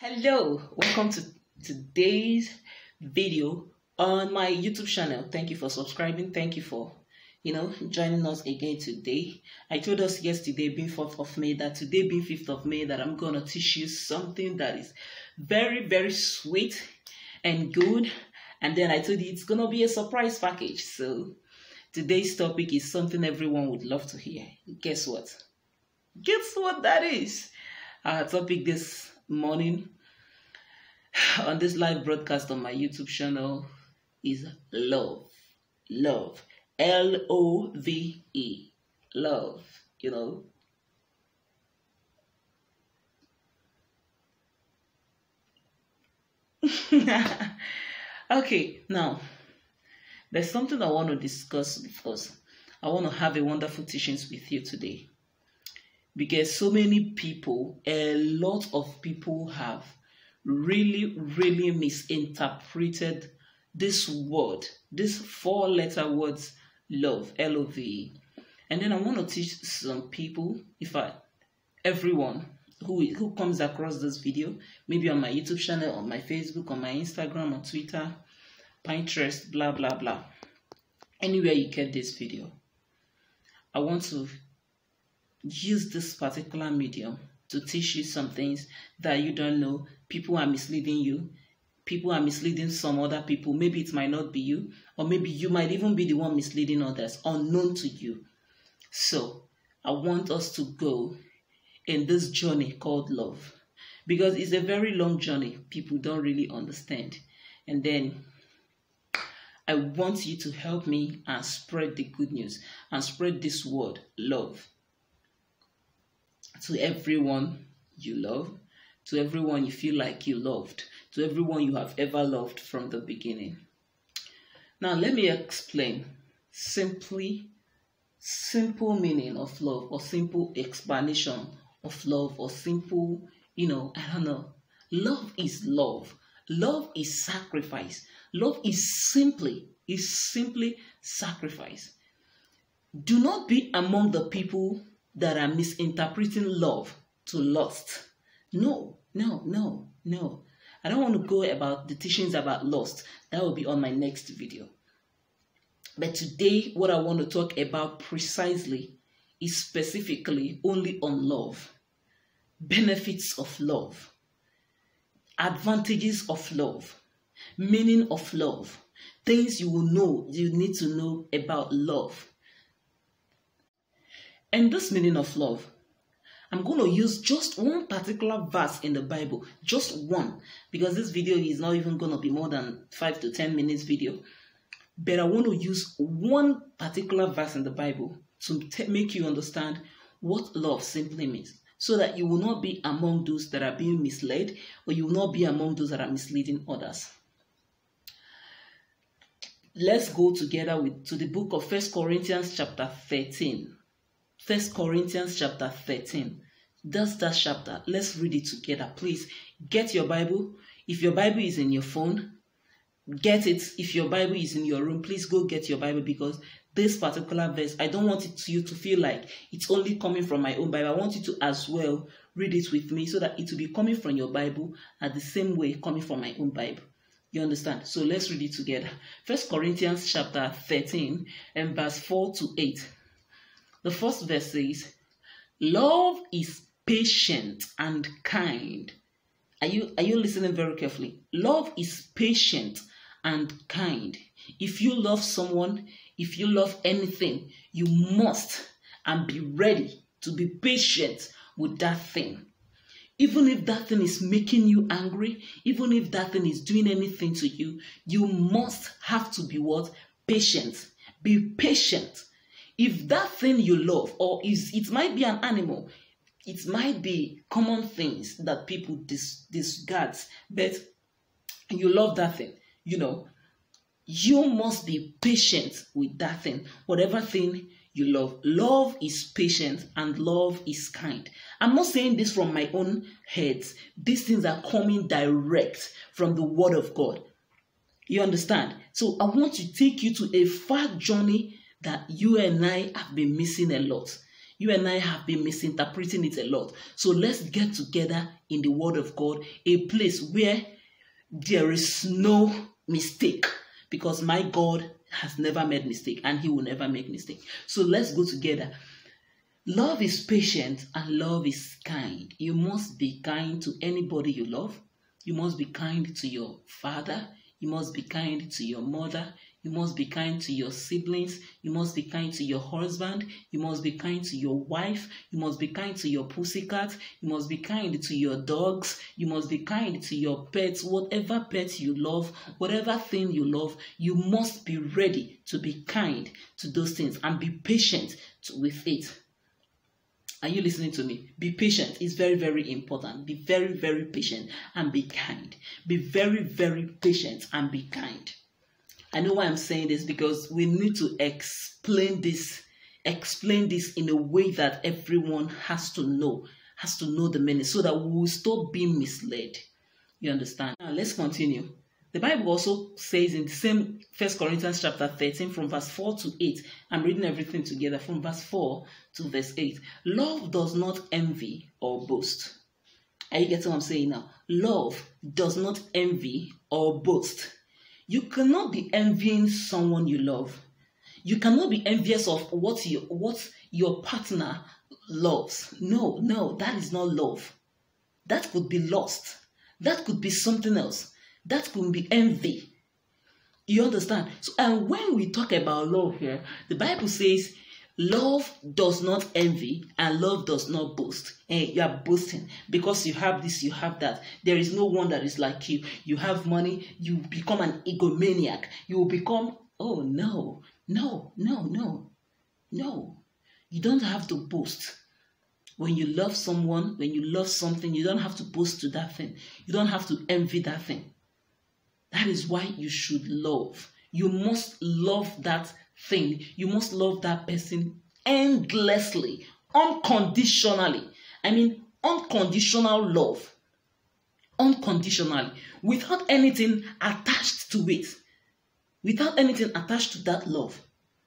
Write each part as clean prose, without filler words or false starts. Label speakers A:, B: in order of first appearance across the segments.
A: Hello, welcome to today's video on my YouTube channel. Thank you for subscribing. Thank you for, joining us again today. I told us yesterday, being 4th of May, that today being 5th of May, that I'm going to teach you something that is very, very sweet and good. And then I told you it's going to be a surprise package. So today's topic is something everyone would love to hear. Guess what? Guess what that is? Our topic this morning on this live broadcast on my YouTube channel is love. Love. L-O-V-E. Love. Okay, now there's something I want to discuss because I want to have a wonderful teachings with you today. Because so many people, a lot of people have really misinterpreted this word, this 4-letter words, love, L-O-V-E. And then I want to teach some people, everyone who comes across this video, maybe on my YouTube channel, on my Facebook, on my Instagram, on Twitter, Pinterest, blah, blah, blah. Anywhere you get this video, I want to use this particular medium to teach you some things that you don't know. People are misleading you. People are misleading some other people. Maybe it might not be you, or maybe you might even be the one misleading others, unknown to you. So I want us to go in this journey called love, because it's a very long journey. People don't really understand. And then I want you to help me and spread the good news and spread this word, love, to everyone you love, to everyone you feel like you loved, to everyone you have ever loved from the beginning. Now, let me explain simple meaning of love, or simple explanation of love, or simple, Love is love. Love is sacrifice. Love is simply sacrifice. Do not be among the people that are misinterpreting love to lust. No. I don't want to go about the teachings about lust. That will be on my next video. But today, what I want to talk about precisely is specifically only on love. Benefits of love. Advantages of love. Meaning of love. Things you need to know about love. And this meaning of love, I'm going to use just one particular verse in the Bible, just one, because this video is not even going to be more than 5 to 10 minutes video. But I want to use one particular verse in the Bible to make you understand what love simply means, so that you will not be among those that are being misled, or you will not be among those that are misleading others. Let's go together to the book of 1 Corinthians chapter 13. 1 Corinthians chapter 13. That's that chapter. Let's read it together. Please get your Bible. If your Bible is in your phone, get it. If your Bible is in your room, please go get your Bible, because this particular verse, I don't want you to feel like it's only coming from my own Bible. I want you to as well read it with me, so that it will be coming from your Bible at the same way coming from my own Bible. You understand? So let's read it together. 1 Corinthians chapter 13 and verse 4 to 8. The first verse says, love is patient and kind. Are you listening very carefully? Love is patient and kind. If you love someone, if you love anything, you must and be ready to be patient with that thing. Even if that thing is making you angry, even if that thing is doing anything to you, you must have to be what? Patient. Be patient. If that thing you love, or it might be an animal, it might be common things that people discard, but you love that thing, you must be patient with that thing, whatever thing you love. Love is patient and love is kind. I'm not saying this from my own head. These things are coming direct from the Word of God. You understand? So I want to take you to a far journey that you and I have been missing a lot. You and I have been misinterpreting it a lot. So let's get together in the Word of God, a place where there is no mistake, because my God has never made mistake and he will never make mistake. So let's go together. Love is patient and love is kind. You must be kind to anybody you love. You must be kind to your father. You must be kind to your mother. You must be kind to your siblings. You must be kind to your husband. You must be kind to your wife. You must be kind to your pussycat. You must be kind to your dogs. You must be kind to your pets. Whatever pet you love, whatever thing you love, you must be ready to be kind to those things and be patient with it. Are you listening to me? Be patient. It's very, very important. Be very, very patient and be kind. Be very, very patient and be kind. I know why I'm saying this, because we need to explain this in a way that everyone has to know the meaning, so that we will stop being misled. You understand? Now let's continue. The Bible also says in the same 1 Corinthians chapter 13 from verse 4 to 8. I'm reading everything together from verse 4 to verse 8. Love does not envy or boast. Are you getting what I'm saying now? Love does not envy or boast. You cannot be envying someone you love. You cannot be envious of what your partner loves. No, that is not love. That could be lust. That could be something else. That could be envy. You understand? So, and when we talk about love here, the Bible says love does not envy and love does not boast. And you are boasting because you have this, you have that. There is no one that is like you. You have money, you become an egomaniac. You will become, oh no. You don't have to boast. When you love someone, when you love something, you don't have to boast to that thing. You don't have to envy that thing. That is why you should love. You must love that thing. You must love that person endlessly, unconditionally. I mean, unconditional love. Unconditionally. Without anything attached to it. Without anything attached to that love.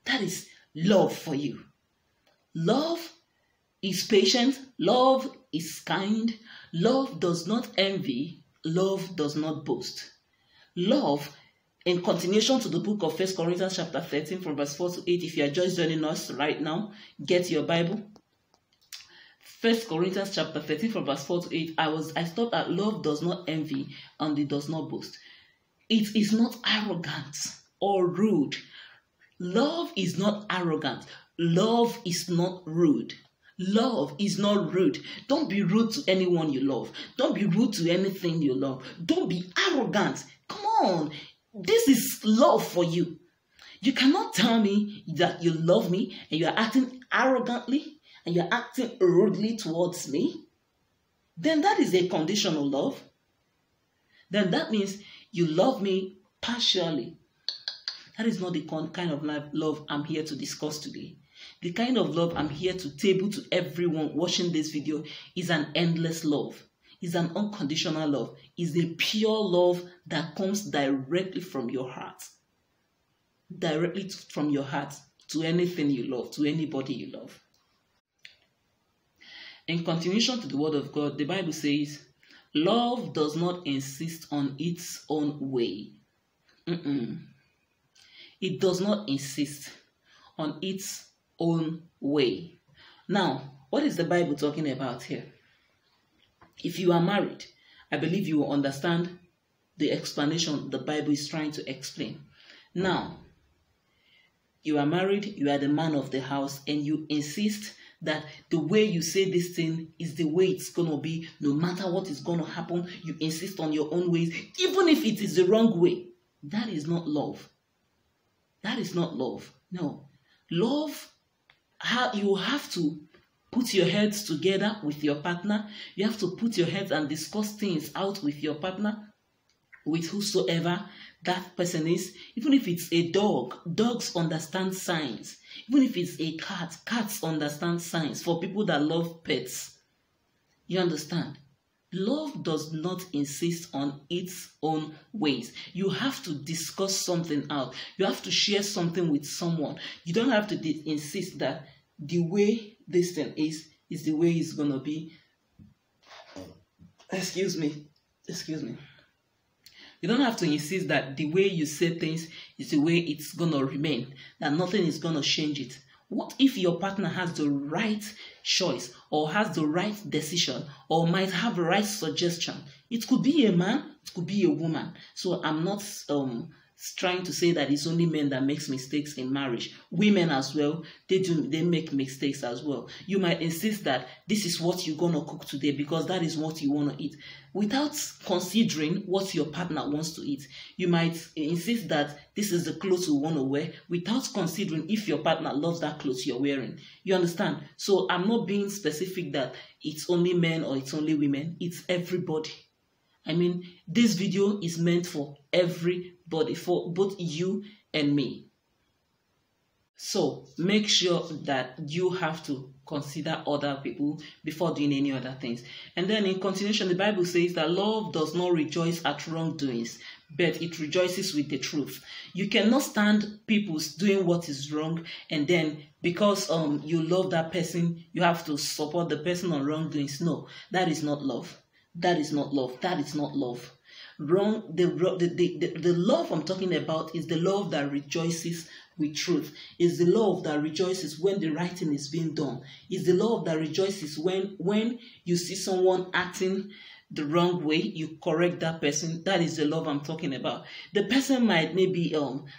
A: That is love for you. Love is patient. Love is kind. Love does not envy. Love does not boast. Love, in continuation to the book of 1 Corinthians chapter 13 from verse 4 to 8, if you are just joining us right now, get your Bible. 1 Corinthians chapter 13 from verse 4 to 8, I stopped at love does not envy and it does not boast. It is not arrogant or rude. Love is not arrogant. Love is not rude. Love is not rude. Don't be rude to anyone you love. Don't be rude to anything you love. Don't be arrogant. Come on. This is love for you. You cannot tell me that you love me and you are acting arrogantly and you are acting rudely towards me. Then that is a conditional love. Then that means you love me partially. That is not the kind of love I'm here to discuss today. The kind of love I'm here to table to everyone watching this video is an endless love. Is an unconditional love. Is a pure love that comes directly from your heart. Directly from your heart to anything you love, to anybody you love. In continuation to the word of God, the Bible says, love does not insist on its own way. It does not insist on its own way. Now, what is the Bible talking about here? If you are married, I believe you will understand the explanation the Bible is trying to explain. Now, you are married, you are the man of the house, and you insist that the way you say this thing is the way it's going to be, no matter what is going to happen. You insist on your own ways, even if it is the wrong way. That is not love. That is not love. No. Love, you have to put your heads together with your partner. You have to put your heads and discuss things out with your partner, with whosoever that person is. Even if it's a dog, dogs understand signs. Even if it's a cat, cats understand signs for people that love pets. You understand? Love does not insist on its own ways. You have to discuss something out. You have to share something with someone. You don't have to insist that the way this thing is the way it's gonna be. Excuse me. You don't have to insist that the way you say things is the way it's gonna remain, that nothing is gonna change it. What if your partner has the right choice or has the right decision or might have the right suggestion? It could be a man, it could be a woman. So I'm not trying to say that it's only men that makes mistakes in marriage. Women as well, they make mistakes as well. You might insist that this is what you're gonna cook today because that is what you want to eat, without considering what your partner wants to eat. You might insist that this is the clothes you want to wear without considering if your partner loves that clothes you're wearing. You understand? So I'm not being specific that it's only men or it's only women. It's everybody. I mean, this video is meant for everybody, for both you and me. So make sure that you have to consider other people before doing any other things. And then in continuation, the Bible says that love does not rejoice at wrongdoings, but it rejoices with the truth. You cannot stand people doing what is wrong, and then because you love that person, you have to support the person on wrongdoings. No, that is not love. That is not love. That is not love. The love I'm talking about is the love that rejoices with truth. Is the love that rejoices when the right thing is being done. Is the love that rejoices when you see someone acting the wrong way, you correct that person. That is the love I'm talking about. The person might maybe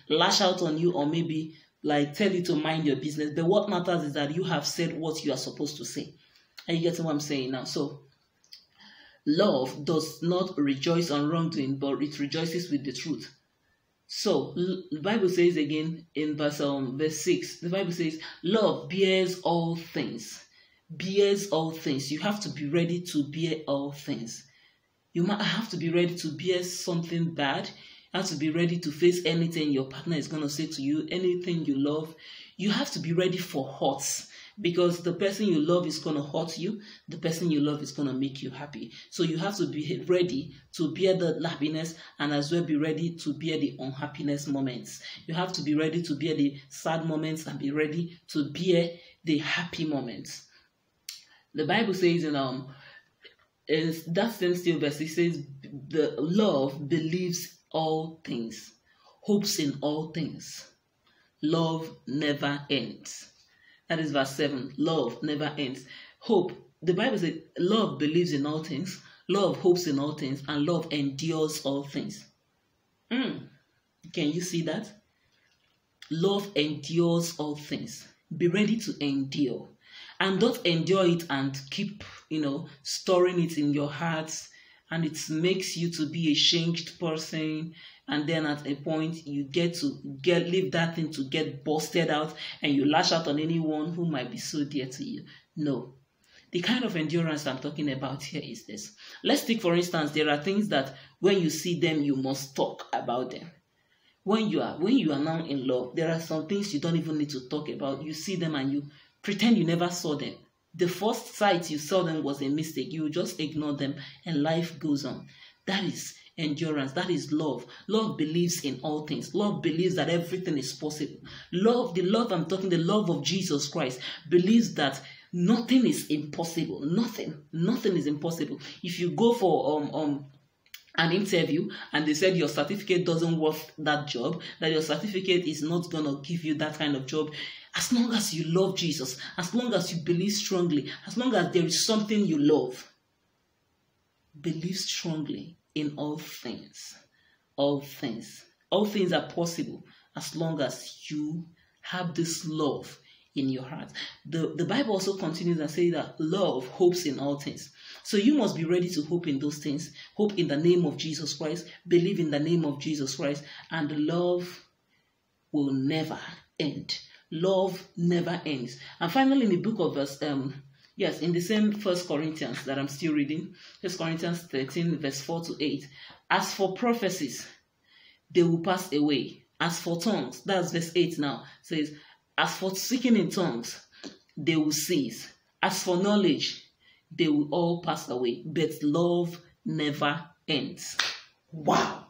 A: lash out on you or maybe like tell you to mind your business, but what matters is that you have said what you are supposed to say. Are you getting what I'm saying now? So love does not rejoice on wrongdoing, but it rejoices with the truth. So the Bible says again in verse 6, the Bible says, love bears all things. Bears all things. You have to be ready to bear all things. You might have to be ready to bear something bad. You have to be ready to face anything your partner is going to say to you, anything you love. You have to be ready for hurts. Because the person you love is going to hurt you. The person you love is going to make you happy. So you have to be ready to bear the happiness and as well be ready to bear the unhappiness moments. You have to be ready to bear the sad moments and be ready to bear the happy moments. The Bible says in that same still verse, it says, the love believes all things, hopes in all things. Love never ends. That is verse 7. Love never ends. Hope. The Bible says love believes in all things, love hopes in all things, and love endures all things. Can you see that? Love endures all things. Be ready to endure. And don't endure it and keep, storing it in your hearts, and it makes you to be a changed person. And then at a point, you leave that thing to get busted out and you lash out on anyone who might be so dear to you. No. The kind of endurance I'm talking about here is this. Let's take, for instance, there are things that when you see them, you must talk about them. When you are now in love, there are some things you don't even need to talk about. You see them and you pretend you never saw them. The first sight you saw them was a mistake. You just ignore them and life goes on. That is endurance. That is love. Love believes in all things. Love believes that everything is possible. The love of Jesus Christ believes that nothing is impossible. Nothing is impossible. If you go for an interview and they said your certificate doesn't worth that job, that your certificate is not going to give you that kind of job, as long as you love Jesus, as long as you believe strongly, as long as there is something you love, believe strongly in all things. All things. All things are possible as long as you have this love in your heart. The Bible also continues and says that love hopes in all things. So you must be ready to hope in those things. Hope in the name of Jesus Christ. Believe in the name of Jesus Christ. And love will never end. Love never ends. And finally, in the book of verse, in the same 1 Corinthians that I'm still reading, 1 Corinthians 13, verse 4 to 8. As for prophecies, they will pass away. As for tongues, that's verse 8 now, says, as for speaking in tongues, they will cease. As for knowledge, they will all pass away. But love never ends. Wow.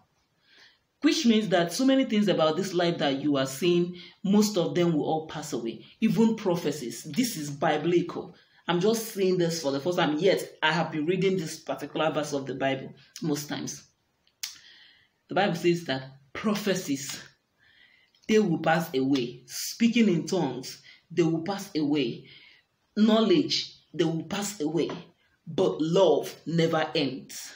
A: Which means that so many things about this life that you are seeing, most of them will all pass away. Even prophecies. This is biblical. I'm just saying this for the first time, yet I have been reading this particular verse of the Bible most times. The Bible says that prophecies, they will pass away. Speaking in tongues, they will pass away. Knowledge, they will pass away. But love never ends.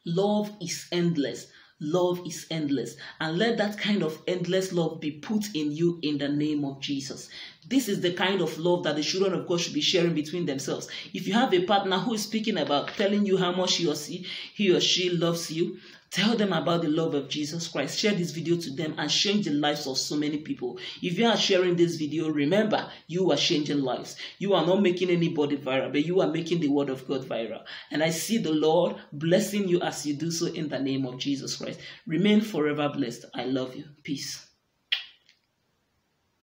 A: Love is endless. Love is endless. And let that kind of endless love be put in you in the name of Jesus. This is the kind of love that the children of God should be sharing between themselves. If you have a partner who is speaking about telling you how much he or she loves you, tell them about the love of Jesus Christ. Share this video to them and change the lives of so many people. If you are sharing this video, remember, you are changing lives. You are not making anybody viral, but you are making the word of God viral. And I see the Lord blessing you as you do so in the name of Jesus Christ. Remain forever blessed. I love you. Peace.